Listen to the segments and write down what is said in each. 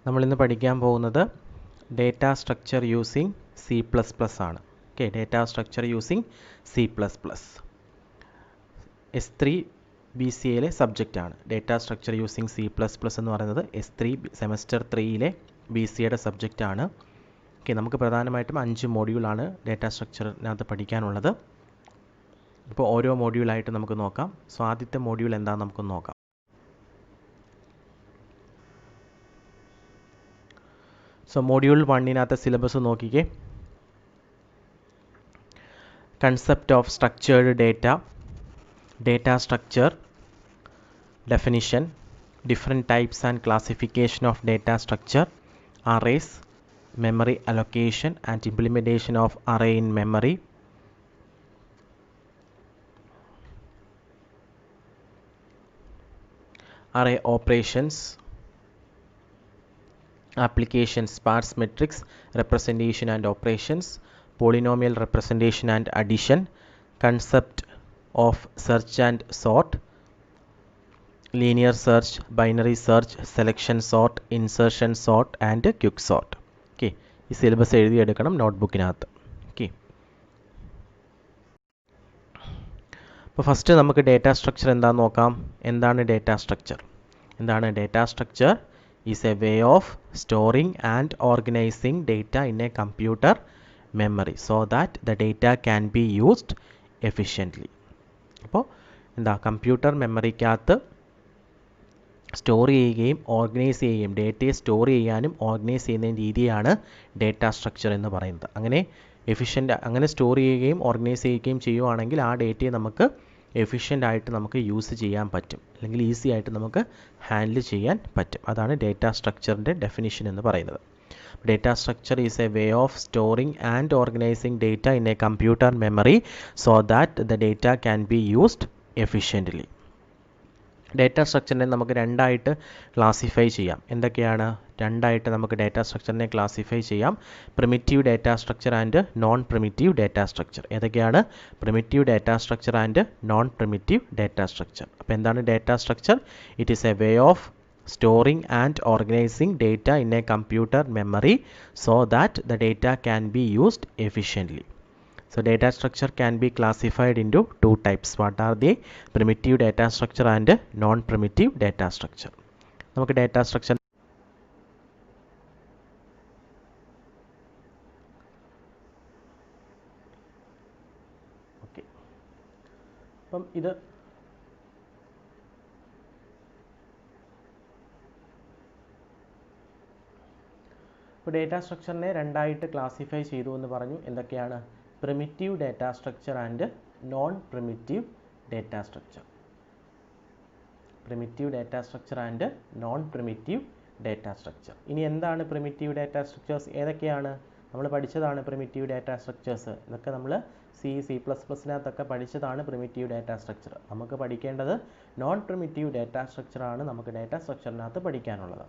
നമ്മളിന്ന് പഠിക്കാൻ പോകുന്നത് ഡേറ്റ സ്ട്രക്ചർ യൂസിങ് C++ ആണ്. Okay, data structure using C++. S3 BCAയിലെ സബ്ജക്റ്റാണ് ഡേറ്റ സ്ട്രക്ചർ യൂസിങ് C++ എന്ന് പറയുന്നത്. S3 സെമസ്റ്റർ 3യിലെ BCAയുടെ സബ്ജക്റ്റാണ്. ഓക്കെ, നമുക്ക് പ്രധാനമായിട്ടും 5 മോഡ്യൂളാണ് ഡേറ്റ സ്ട്രക്ചറിനകത്ത് പഠിക്കാനുള്ളത്. ഇപ്പോൾ ഓരോ മോഡ്യൂളായിട്ട് നമുക്ക് നോക്കാം. സോ ആദ്യത്തെ മോഡ്യൂൾ എന്താണെന്ന് നമുക്ക് നോക്കാം. സോ മോഡ്യൂൾ 1-നകത്തെ സിലബസ് നോക്കിക്കേ. Concept of structured data, data structure, definition, different types and classification of data structure, arrays, memory allocation and implementation of array in memory, array operations, applications, sparse matrix representation and operations, polynomial representation and addition, concept of search and sort, linear search, binary search, selection sort, insertion sort and quick sort. Okay, ഈ syllabus എഴുതിയെടുക്കണം നോട്ട്ബുക്കിനകത്ത്. Okay, അപ്പോൾ first നമുക്ക് data structure എന്താണെന്ന് നോക്കാം. എന്താണ് data structure? എന്താണ് data structure? Is a way of storing and organising data in A computer memory so that the data can be used efficiently. അപ്പോൾ എന്താ, computer മെമ്മറിക്കകത്ത് store ചെയ്യുകയും organise ചെയ്യുകയും ഡേറ്റയെ സ്റ്റോർ ചെയ്യാനും ഓർഗനൈസ് ചെയ്യുന്ന രീതിയാണ് ഡേറ്റ സ്ട്രക്ചർ എന്ന് പറയുന്നത്. അങ്ങനെ സ്റ്റോർ ചെയ്യുകയും ഓർഗനൈസ് ചെയ്യുകയും ചെയ്യുവാണെങ്കിൽ ആ ഡേറ്റയെ നമുക്ക് എഫിഷ്യൻ്റ് ആയിട്ട് നമുക്ക് യൂസ് ചെയ്യാൻ പറ്റും, അല്ലെങ്കിൽ ഈസി ആയിട്ട് നമുക്ക് ഹാൻഡിൽ ചെയ്യാൻ പറ്റും. അതാണ് ഡേറ്റ സ്ട്രക്ചറിൻ്റെ ഡെഫിനിഷൻ എന്ന് പറയുന്നത്. Data structure is a way of storing and organizing data in a computer memory so that the data can be used efficiently. Data സ്ട്രക്ചറിനെ നമുക്ക് രണ്ടായിട്ട് ക്ലാസിഫൈ ചെയ്യാം. എന്തൊക്കെയാണ്? രണ്ടായിട്ട് നമുക്ക് ഡേറ്റ സ്ട്രക്ചറിനെ ക്ലാസിഫൈ ചെയ്യാം. Primitive data structure and non primitive data structure. ഏതൊക്കെയാണ്? Primitive data structure and non primitive data structure. അപ്പോൾ എന്താണ് data structure? It is a way of storing and organizing data in a computer memory so that the data can be used efficiently. So data structure can be classified into two types. What are they? Primitive data structure and non-primitive data structure. നമുക്ക് data structure okay, അപ്പം ഇത് ഇപ്പോൾ data സ്ട്രക്ചറിനെ രണ്ടായിട്ട് classify ചെയ്തു എന്ന് പറഞ്ഞു. എന്തൊക്കെയാണ്? Primitive data structure and non primitive data structure. Primitive data structure and non primitive data structure. ഇനി എന്താണ് പ്രിമിറ്റീവ് ഡേറ്റ സ്ട്രക്ചേഴ്സ്? ഏതൊക്കെയാണ്? നമ്മൾ പഠിച്ചതാണ് പ്രിമിറ്റീവ് ഡേറ്റ സ്ട്രക്ചേഴ്സ്. ഇതൊക്കെ നമ്മൾ C++നകത്തൊക്കെ പഠിച്ചതാണ് പ്രിമിറ്റീവ് ഡേറ്റ സ്ട്രക്ചർ. നമുക്ക് പഠിക്കേണ്ടത് നോൺ പ്രിമിറ്റീവ് ഡേറ്റ സ്ട്രക്ചറാണ് നമുക്ക് ഡേറ്റ സ്ട്രക്ചറിനകത്ത് പഠിക്കാനുള്ളത്.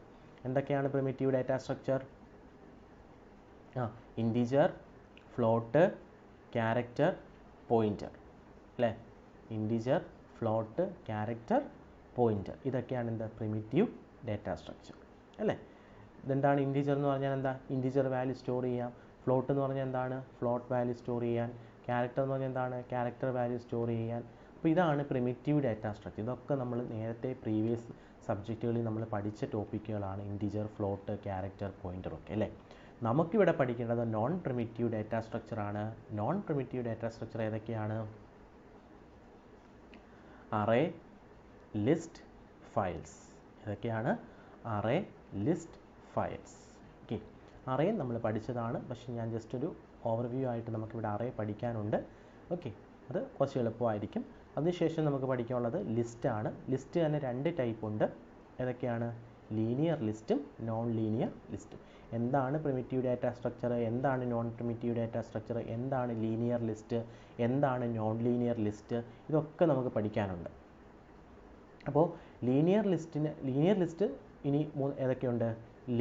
എന്തൊക്കെയാണ് primitive data structure? Integer, float, character, pointer അല്ലേ? ഇൻറ്റിജർ, ഫ്ലോട്ട്, ക്യാരക്ടർ, പോയിൻ്റർ, ഇതൊക്കെയാണ് എന്താ പ്രിമിറ്റീവ് ഡേറ്റ സ്ട്രക്ചർ അല്ലേ? ഇതെന്താണ്? ഇൻറ്റിജർ എന്ന് പറഞ്ഞാൽ എന്താ? ഇൻറ്റിജർ വാല്യൂ സ്റ്റോർ ചെയ്യാം. ഫ്ലോട്ട് എന്ന് പറഞ്ഞാൽ എന്താണ്? ഫ്ലോട്ട് വാല്യൂ സ്റ്റോർ ചെയ്യാൻ. ക്യാരക്ടർ എന്ന് പറഞ്ഞാൽ എന്താണ്? ക്യാരക്ടർ വാല്യൂ സ്റ്റോർ ചെയ്യാൻ. അപ്പോൾ ഇതാണ് പ്രിമിറ്റീവ് ഡേറ്റ സ്ട്രക്ചർ. ഇതൊക്കെ നമ്മൾ നേരത്തെ പ്രീവിയസ് സബ്ജക്റ്റുകളിൽ നമ്മൾ പഠിച്ച ടോപ്പിക്കുകളാണ്. ഇൻറ്റിജർ, ഫ്ലോട്ട്, ക്യാരക്ടർ, പോയിൻ്റർ ഒക്കെ അല്ലേ? നമുക്കിവിടെ പഠിക്കേണ്ടത് നോൺ പ്രിമിറ്റീവ് ഡേറ്റ സ്ട്രക്ചറാണ്. നോൺ പ്രിമിറ്റീവ് ഡേറ്റ സ്ട്രക്ചർ ഏതൊക്കെയാണ്? Array, list, files. ഏതൊക്കെയാണ്? Array, list, files. Okay, array നമ്മൾ പഠിച്ചതാണ്, പക്ഷേ ഞാൻ ജസ്റ്റ് ഒരു ഓവർവ്യൂ ആയിട്ട് നമുക്കിവിടെ അറേ പഠിക്കാനുണ്ട്. ഓക്കെ, അത് കുറച്ച് എളുപ്പമായിരിക്കും. അതിനുശേഷം നമുക്ക് പഠിക്കാനുള്ളത് ലിസ്റ്റാണ്. ലിസ്റ്റ് തന്നെ രണ്ട് ടൈപ്പ് ഉണ്ട്. ഏതൊക്കെയാണ്? ലീനിയർ ലിസ്റ്റും നോൺ ലീനിയർ ലിസ്റ്റും. എന്താണ് പ്രിമിറ്റീവ് ഡേറ്റ സ്ട്രക്ചർ? എന്താണ് നോൺ പ്രിമിറ്റീവ് ഡേറ്റ സ്ട്രക്ചർ? എന്താണ് ലീനിയർ ലിസ്റ്റ്? എന്താണ് നോൺ ലീനിയർ ലിസ്റ്റ്? ഇതൊക്കെ നമുക്ക് പഠിക്കാനുണ്ട്. അപ്പോൾ ലീനിയർ ലിസ്റ്റ് ഇനി ഏതൊക്കെയുണ്ട്?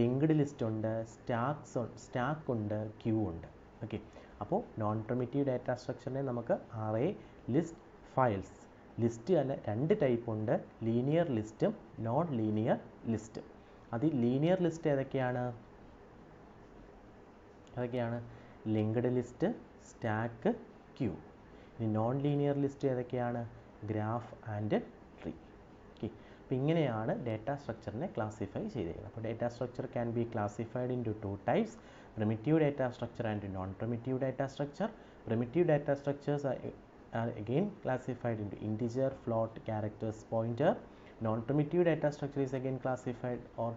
ലിങ്ക്ഡ് ലിസ്റ്റ് ഉണ്ട്, സ്റ്റാക്ക് ഉണ്ട്, ക്യൂ ഉണ്ട്. ഓക്കെ, അപ്പോൾ നോൺ പ്രിമിറ്റീവ് ഡേറ്റ സ്ട്രക്ചറിനെ നമുക്ക് അറേ, ലിസ്റ്റ്, ഫയൽസ്. ലിസ്റ്റ് തന്നെ രണ്ട് ടൈപ്പ് ഉണ്ട്, ലീനിയർ ലിസ്റ്റും നോൺ ലീനിയർ ലിസ്റ്റും. അതിൽ ലീനിയർ ലിസ്റ്റ് ഏതൊക്കെയാണ്? Linked list, stack, queue. ഇനി നോൺ ലീനിയർ ലിസ്റ്റ് ഏതൊക്കെയാണ്? Graph and tree. ഓക്കെ, അപ്പോൾ ഇങ്ങനെയാണ് ഡേറ്റാ സ്ട്രക്ചറിനെ ക്ലാസിഫൈ ചെയ്തിരിക്കുന്നത്. അപ്പോൾ data structure can be classified into 2 types: primitive data structure and non-primitive data structure. Primitive data structures are again classified into integer, float, characters, pointer. Non-primitive data structure is again classified, or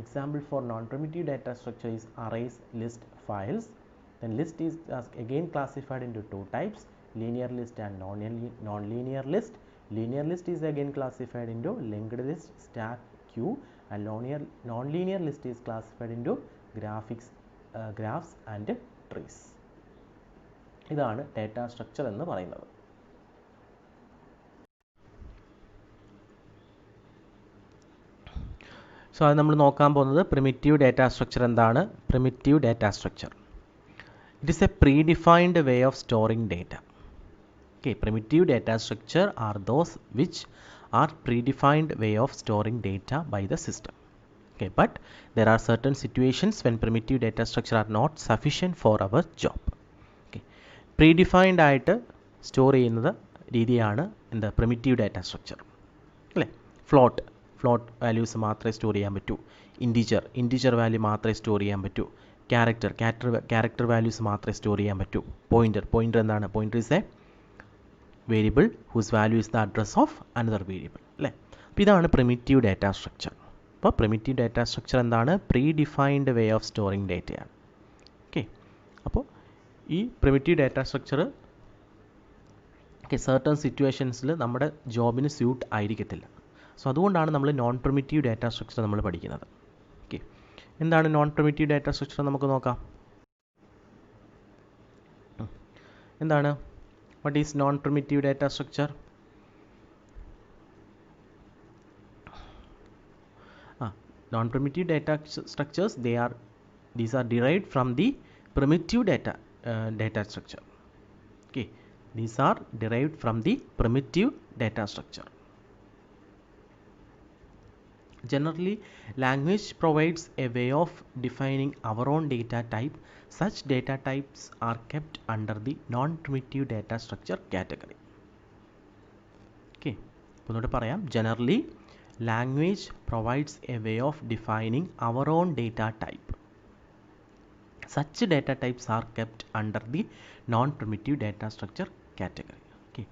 example for non-primitive data structure is arrays, list, files. Then list is again classified into 2 types: linear list and non-linear list. Linear list is again classified into linked list, stack, queue, and non-linear list is classified into graphs and trees. ഇതാണ് data structure എന്ന് പറയുന്നത്. So അത് നമ്മൾ നോക്കാൻ പോകുന്നത് primitive data structure എന്താണ്? Primitive data structure, it is A predefined way of storing data. Okay, primitive data structure are those which are predefined way of storing data by the system. Okay, but there are certain situations when primitive data structure are not sufficient for our job. Okay, predefined ആയിട്ട് store ചെയ്യുന്നത് രീതിയാണ് എന്താ primitive data structure അല്ലേ. Float values മാത്രമേ store ചെയ്യാൻ പറ്റൂ. Integer value മാത്രമേ store ചെയ്യാൻ പറ്റൂ. ക്യാരക്ടർ വാല്യൂസ് മാത്രമേ സ്റ്റോർ ചെയ്യാൻ പറ്റൂ. പോയിന്റർ എന്താണ്? Pointer is a variable whose value is the address of another variable അല്ലേ. അപ്പോൾ ഇതാണ് പ്രിമിറ്റീവ് ഡാറ്റ സ്ട്രക്ചർ. അപ്പോൾ പ്രിമിറ്റീവ് ഡാറ്റ സ്ട്രക്ചർ എന്താണ്? Predefined way of storing ഡേറ്റയാണ്. ഓക്കെ, അപ്പോൾ ഈ പ്രിമിറ്റീവ് ഡാറ്റ സ്ട്രക്ചർ സർട്ടൺ സിറ്റുവേഷൻസിൽ നമ്മുടെ ജോബിന് സ്യൂട്ട് ആയിരിക്കത്തില്ല. സോ അതുകൊണ്ടാണ് നമ്മൾ നോൺ പ്രിമിറ്റീവ് ഡാറ്റ സ്ട്രക്ചർ നമ്മൾ പഠിക്കുന്നത്. ഓക്കെ, എന്താണ് നോൺ പ്രിമിറ്റീവ് ഡാറ്റ സ്ട്രക്ചർ നമുക്ക് നോക്കാം. എന്താണ്? What is non-primitive data structure? Non-primitive data structures, these are derived from the primitive data structure. Okay, these are derived from the primitive data structure. Generally, language provides a way of defining our own data type. Such data types are kept under the non-primitive data structure category. Okay, ഒന്നുകൂടെ പറയാം. Generally, language provides a way of defining our own data type. Such data types are kept under the non-primitive data structure category. Okay,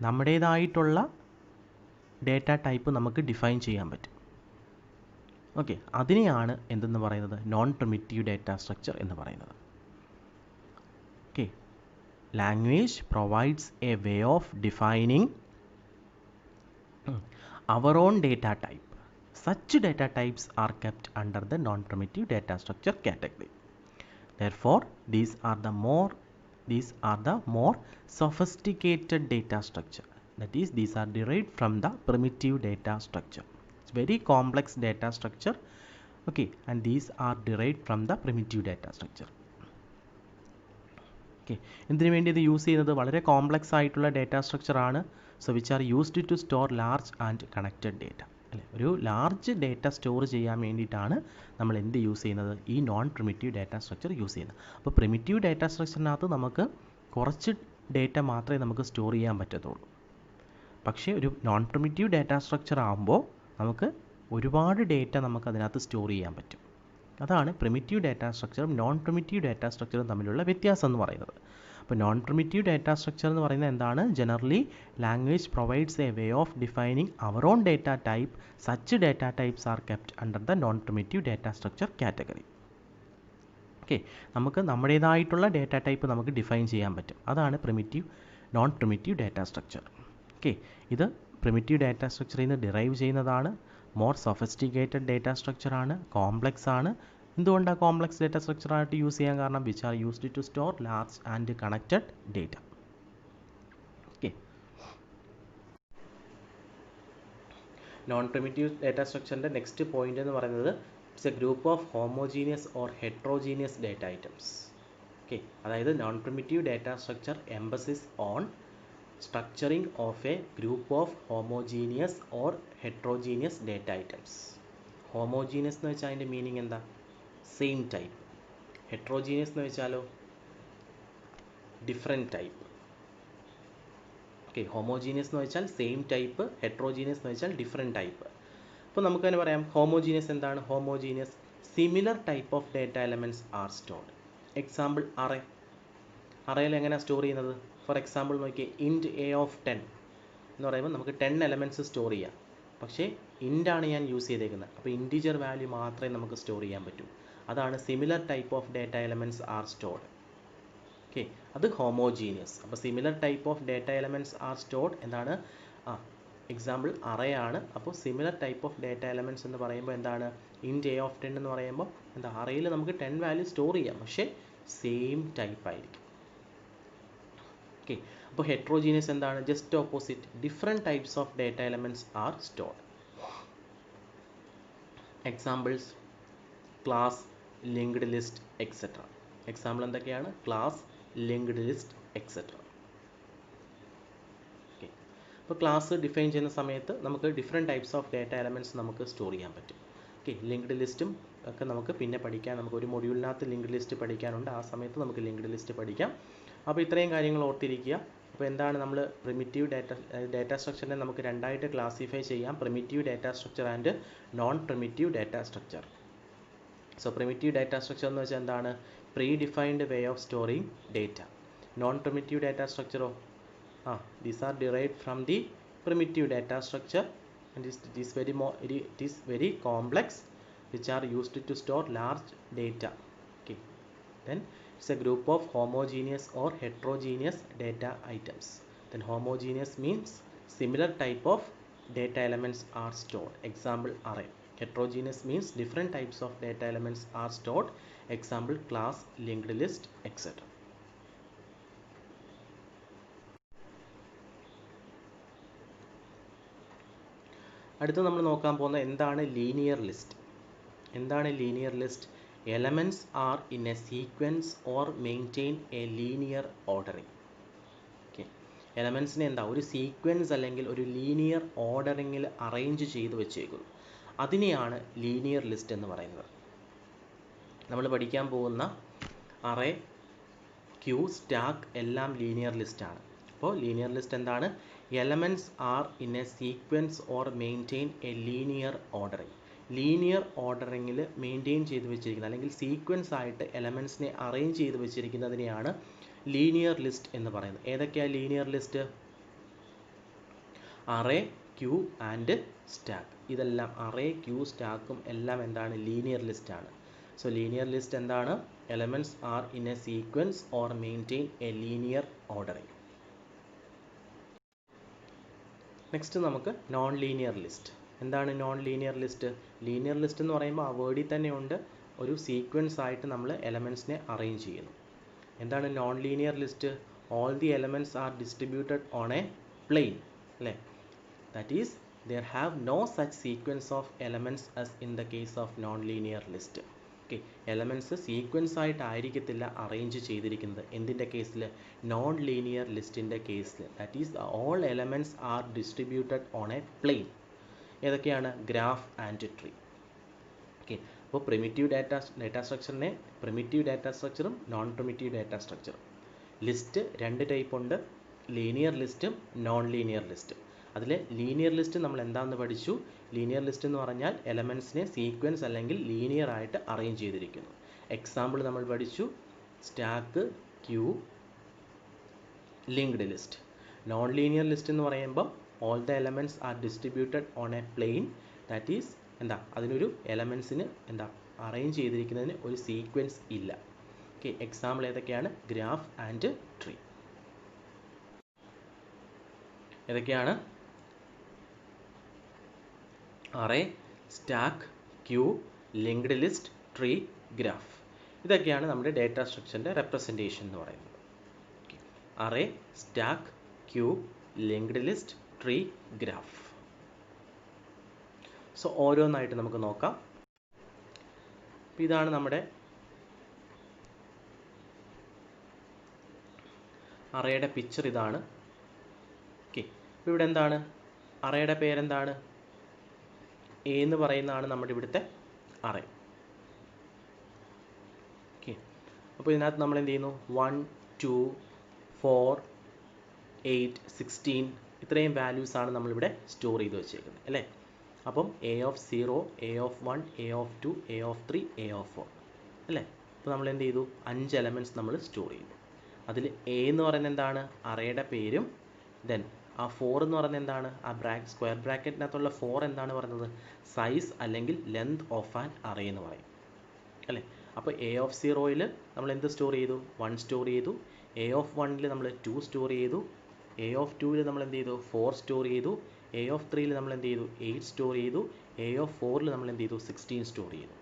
നമ്മുടേതായിട്ടുള്ള data type നമുക്ക് define ചെയ്യാൻ പറ്റും. Okay, അതിനെയാണ് എന്തെന്ന് പറയുന്നത്? Non primitive data structure എന്ന് പറയുന്നത്. Okay, language provides a way of defining our own data type. Such data types are kept under the non primitive data structure category. Therefore, these are the more sophisticated data structure. That is, these are derived from the primitive data structure. It's very complex data structure. Okay, and these are derived from the primitive data structure. Okay, എന്തിനു വേണ്ടി ഇത് use ചെയ്യുന്നത്? വളരെ complex ആയിട്ടുള്ള data structure ആണ്. So which are used to store large and connected data അല്ലേ. ഒരു large data store ചെയ്യാൻ വേണ്ടിയിട്ടാണ് നമ്മൾ എന്ത് യൂസ് ചെയ്യുന്നത്? ഈ non primitive data structure use ചെയ്യുന്നത്. അപ്പോൾ പ്രിമിറ്റീവ് ഡാറ്റ സ്ട്രക്ചറിനകത്ത് നമുക്ക് കുറച്ച് ഡേറ്റ മാത്രമേ നമുക്ക് സ്റ്റോർ ചെയ്യാൻ പറ്റത്തുള്ളൂ. പക്ഷേ ഒരു നോൺ പ്രിമിറ്റീവ് ഡാറ്റ സ്ട്രക്ചർ ആകുമ്പോൾ നമുക്ക് ഒരുപാട് ഡേറ്റ നമുക്ക് അതിനകത്ത് സ്റ്റോർ ചെയ്യാൻ പറ്റും. അതാണ് പ്രിമിറ്റീവ് ഡാറ്റ സ്ട്രക്ചറും നോൺ പ്രിമിറ്റീവ് ഡാറ്റ സ്ട്രക്ചറും തമ്മിലുള്ള വ്യത്യാസം എന്ന് പറയുന്നത്. അപ്പോൾ നോൺ പ്രിമിറ്റീവ് ഡാറ്റ സ്ട്രക്ചർ എന്ന് പറയുന്നത് എന്താണ്? Generally language provides a way of defining our own data type. Such data types are kept under the non primitive data structure category. Okay, നമുക്ക് നമ്മുടേതായിട്ടുള്ള ഡേറ്റ ടൈപ്പ് നമുക്ക് ഡിഫൈൻ ചെയ്യാൻ പറ്റും. അതാണ് non primitive data structure. Okay, ഇത് primitive data സ്ട്രക്ചറിൽ നിന്ന് derive ചെയ്യുന്നതാണ്. മോർ സൊഫിസ്റ്റിക്കേറ്റഡ് ഡേറ്റ സ്ട്രക്ചറാണ്, കോംപ്ലക്സ് ആണ്. എന്തുകൊണ്ടാണ് കോംപ്ലക്സ് ഡേറ്റ സ്ട്രക്ചറായിട്ട് യൂസ് ചെയ്യാൻ കാരണം? Which are used to store large and connected data. Okay, non primitive data സ്ട്രക്ചറിൻ്റെ നെക്സ്റ്റ് പോയിന്റ് എന്ന് പറയുന്നത് it's a group of homogeneous or heterogeneous data items. Okay, അതായത് non primitive data structure emphasis on structuring of a group of homogeneous or heterogeneous data items. Homogeneous എന്ന് വെച്ചാൽ അതിൻ്റെ meaning എന്താ? Same type. Heterogeneous എന്ന് വെച്ചാലോ different type. Okay, homogeneous എന്ന് വെച്ചാൽ same type, heterogeneous എന്ന് വെച്ചാൽ ഡിഫറെൻറ്റ് ടൈപ്പ്. അപ്പോൾ നമുക്ക് തന്നെ പറയാം ഹോമോജീനിയസ് എന്താണ്? Homogeneous similar type of data elements are stored. Example array. അറേയിൽ എങ്ങനെയാണ് സ്റ്റോർ ചെയ്യുന്നത്? ഫോർ എക്സാമ്പിൾ നോക്കിയേ, ഇൻറ്റ് എ ഓഫ് 10 എന്ന് പറയുമ്പോൾ നമുക്ക് 10 എലമെൻറ്റ്സ് സ്റ്റോർ ചെയ്യാം. പക്ഷേ ഇൻ്റാണ് ഞാൻ യൂസ് ചെയ്തേക്കുന്നത്, അപ്പോൾ ഇൻറ്റിജർ വാല്യൂ മാത്രമേ നമുക്ക് സ്റ്റോർ ചെയ്യാൻ പറ്റൂ. അതാണ് similar type of data elements are stored. Okay, അത് ഹോമോജീനിയസ്. അപ്പോൾ similar type of data elements are stored എന്താണ്? എക്സാമ്പിൾ അറേ ആണ്. അപ്പോൾ similar type of data elements എന്ന് പറയുമ്പോൾ എന്താണ്? ഇൻറ്റ് എ ഓഫ് 10 എന്ന് പറയുമ്പോൾ എന്താ, അറേയിൽ നമുക്ക് 10 വാല്യൂ സ്റ്റോർ ചെയ്യാം, പക്ഷേ സെയിം ടൈപ്പ് ആയിരിക്കും. ഓക്കെ, അപ്പോൾ ഹെട്രോജീനിയസ് എന്താണ്? Just opposite, different types of data elements are stored. Examples class, linked list, etcetera. Example എന്തൊക്കെയാണ്? Class, linked list, etcetera. Okay, അപ്പോൾ ക്ലാസ് ഡിഫൈൻ ചെയ്യുന്ന സമയത്ത് നമുക്ക് different types of data elements നമുക്ക് store ചെയ്യാൻ പറ്റും. ഓക്കെ, ലിങ്ക്ഡ് ലിസ്റ്റും ഒക്കെ നമുക്ക് പിന്നെ പഠിക്കാം. നമുക്ക് ഒരു മൊഡ്യൂളിനകത്ത് ലിങ്ക്ഡ് ലിസ്റ്റ് പഠിക്കാനുണ്ട്, ആ സമയത്ത് നമുക്ക് ലിങ്ക്ഡ് ലിസ്റ്റ് പഠിക്കാം. അപ്പോൾ ഇത്രയും കാര്യങ്ങൾ ഓർത്തിരിക്കുക. അപ്പോൾ എന്താണ് നമ്മൾ പ്രിമിറ്റീവ് ഡേറ്റ സ്ട്രക്ചറിനെ നമുക്ക് രണ്ടായിട്ട് ക്ലാസിഫൈ ചെയ്യാം: primitive data structure and non primitive data structure. So primitive data structure എന്ന് വെച്ചാൽ എന്താണ്? Predefined way of storing data. Non primitive data സ്ട്രക്ചറോ these are derived from the primitive data structure, and it is very complex, which are used to store large data. Okay, then it's a group of homogeneous or heterogeneous data items. Then homogeneous means similar type of data elements are stored. Example array. Heterogeneous means different types of data elements are stored. Example class, linked list, etc. അടുത്ത് നമ്മൾ നോക്കാൻ പോകുന്നത് എന്താണ് linear list. എന്താണ് linear list? Elements are in a sequence or maintain a linear ordering. Okay, എലമെൻറ്റ്സിനെ എന്താ ഒരു sequence അല്ലെങ്കിൽ ഒരു ലീനിയർ ഓർഡറിങ്ങിൽ അറേഞ്ച് ചെയ്ത് വെച്ചേക്കുന്നു. അതിനെയാണ് ലീനിയർ ലിസ്റ്റ് എന്ന് പറയുന്നത്. നമ്മൾ പഠിക്കാൻ പോകുന്ന അറേ, ക്യൂ, സ്റ്റാക്ക് എല്ലാം ലീനിയർ ലിസ്റ്റാണ്. അപ്പോൾ ലീനിയർ ലിസ്റ്റ് എന്താണ്? Elements are in a sequence or maintain a linear ordering. Linear ഓർഡറിങ്ങിൽ മെയിൻറ്റെയിൻ ചെയ്ത് വെച്ചിരിക്കുന്ന അല്ലെങ്കിൽ സീക്വൻസ് ആയിട്ട് എലമെൻറ്റ്സിനെ അറേഞ്ച് ചെയ്ത് വെച്ചിരിക്കുന്നതിനെയാണ് ലീനിയർ ലിസ്റ്റ് എന്ന് പറയുന്നത്. ഏതൊക്കെയാണ് linear list? Array, queue and stack. ഇതെല്ലാം അറേ, ക്യൂ, സ്റ്റാക്കും എല്ലാം എന്താണ്? ലീനിയർ ലിസ്റ്റാണ്. സോ ലീനിയർ ലിസ്റ്റ് എന്താണ്? Elements are in a sequence or maintain a linear ordering. Next നമുക്ക് നോൺ ലീനിയർ ലിസ്റ്റ്. എന്താണ് non linear list? Linear list എന്ന് പറയുമ്പോൾ ആ വേർഡിൽ തന്നെയുണ്ട്, ഒരു സീക്വൻസ് ആയിട്ട് നമ്മൾ എലമെൻറ്റ്സിനെ അറേഞ്ച് ചെയ്യുന്നു. എന്താണ് non linear list? All the elements are distributed on a plane, അല്ലേ? That is there have no such sequence of elements as in the case of non-linear list. Okay, elements sequence ആയിട്ടായിരിക്കത്തില്ല arrange ചെയ്തിരിക്കുന്നത്. എന്തിൻ്റെ കേസിൽ? Non linear ലിസ്റ്റിൻ്റെ കേസിൽ. That is all elements are distributed on a plane. ഏതൊക്കെയാണ്? Graph and tree. Okay, അപ്പോൾ primitive data സ്ട്രക്ചറിനെ primitive data സ്ട്രക്ചറും നോൺ പ്രിമിറ്റീവ് ഡാറ്റ സ്ട്രക്ചറും. ലിസ്റ്റ് രണ്ട് ടൈപ്പ് ഉണ്ട്, ലീനിയർ ലിസ്റ്റും നോൺ ലീനിയർ ലിസ്റ്റും. അതിൽ ലീനിയർ ലിസ്റ്റ് നമ്മൾ എന്താണെന്ന് പഠിച്ചു. ലീനിയർ ലിസ്റ്റ് എന്ന് പറഞ്ഞാൽ എലമെൻറ്റ്സിനെ സീക്വൻസ് അല്ലെങ്കിൽ ലീനിയർ ആയിട്ട് അറേഞ്ച് ചെയ്തിരിക്കുന്നു. എക്സാമ്പിൾ നമ്മൾ പഠിച്ചു, stack, queue, linked list. Non linear list എന്ന് പറയുമ്പോൾ all the elements are distributed on a plane. That is എന്താ, അതിനൊരു എലമെൻറ്റ്സിന് എന്താ അറേഞ്ച് ചെയ്തിരിക്കുന്നതിന് ഒരു സീക്വൻസ് ഇല്ല. ഓക്കെ, എക്സാമ്പിൾ ഏതൊക്കെയാണ്? Graph and tree. ഏതൊക്കെയാണ്? Array, stack, queue, linked list, tree, graph. ഇതൊക്കെയാണ് നമ്മുടെ ഡേറ്റ സ്ട്രക്ചറിൻ്റെ റെപ്രസെൻറ്റേഷൻ എന്ന് പറയുന്നത്. Array, stack, queue, linked list, tree, graph. So ഓരോന്നായിട്ട് നമുക്ക് നോക്കാം. ഇതാണ് നമ്മുടെ അറേയുടെ പിക്ചർ. ഇതാണ്. ഓക്കെ, ഇവിടെ എന്താണ്? അറേയുടെ പേരെന്താണ്? എ എന്ന് പറയുന്നതാണ് നമ്മുടെ ഇവിടുത്തെ അറേ. ഓക്കെ, അപ്പോൾ ഇതിനകത്ത് നമ്മൾ എന്ത് ചെയ്യുന്നു? 1 2 4 8 16 ഇത്രയും വാല്യൂസാണ് നമ്മളിവിടെ സ്റ്റോർ ചെയ്ത് വെച്ചേക്കുന്നത് അല്ലേ. അപ്പം A of 0, A of 1, A of 2, A of 3, A of 4 അല്ലേ. അപ്പോൾ നമ്മൾ എന്ത് ചെയ്തു? 5 എലമെൻറ്റ്സ് നമ്മൾ സ്റ്റോർ ചെയ്തു. അതിൽ എ എന്ന് പറയുന്നത് എന്താണ്? അറേയുടെ പേരും. ദെൻ ആ 4 എന്ന് പറയുന്നത് എന്താണ്? ആ സ്ക്വയർ ബ്രാക്കറ്റിനകത്തുള്ള 4 എന്താണ് പറയുന്നത്? സൈസ് അല്ലെങ്കിൽ ലെങ്ത് ഓഫ് ആൻ അറേ എന്ന് പറയും അല്ലേ. അപ്പോൾ എ ഓഫ് 0യിൽ നമ്മൾ എന്ത് സ്റ്റോർ ചെയ്തു? 1 സ്റ്റോർ ചെയ്തു. എ ഓഫ് 1ൽ നമ്മൾ 2 സ്റ്റോർ ചെയ്തു. എ ഓഫ് 2ൽ നമ്മൾ എന്ത് ചെയ്തു? 4 സ്റ്റോർ ചെയ്തു. എ ഓഫ് 3ൽ നമ്മൾ എന്ത് ചെയ്തു? 8 സ്റ്റോർ ചെയ്തു. എ ഓഫ് 4ൽ നമ്മൾ എന്ത് ചെയ്തു? 16 സ്റ്റോർ ചെയ്തു.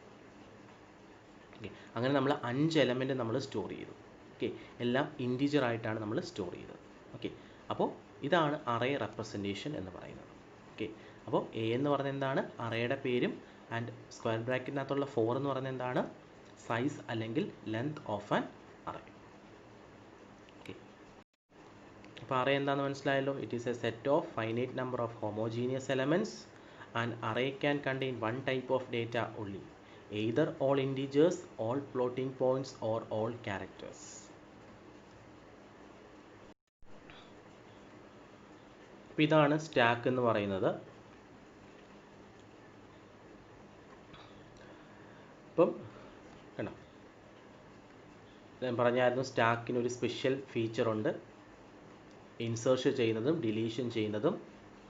ഓക്കെ, അങ്ങനെ നമ്മൾ 5 എലമെൻറ്റ് നമ്മൾ സ്റ്റോർ ചെയ്തു. ഓക്കെ, എല്ലാം ഇൻറ്റിജർ ആയിട്ടാണ് നമ്മൾ സ്റ്റോർ ചെയ്തത്. ഓക്കെ, അപ്പോൾ ഇതാണ് അറേ റെപ്രസെൻറ്റേഷൻ എന്ന് പറയുന്നത്. ഓക്കെ, അപ്പോൾ എ എന്ന് പറയുന്നത് എന്താണ്? അറേയുടെ പേരും. ആൻഡ് സ്ക്വയർ ബ്രാക്കറ്റിനകത്തുള്ള 4 എന്ന് പറയുന്നത് എന്താണ്? സൈസ് അല്ലെങ്കിൽ length of an array. Okay, അപ്പോൾ അറേ എന്താണെന്ന് മനസ്സിലായല്ലോ. It is A set of finite number of homogeneous elements. And array can contain one type of data only, either all integers, all floating points or all characters. അപ്പോൾ ഇതാണ് stack എന്ന് പറയുന്നത്. ഇപ്പം കണ്ടോ, ഞാൻ പറഞ്ഞായിരുന്നു സ്റ്റാക്കിനൊരു സ്പെഷ്യൽ ഫീച്ചറുണ്ട്. ഇൻസേർഷൻ ചെയ്യുന്നതും deletion ചെയ്യുന്നതും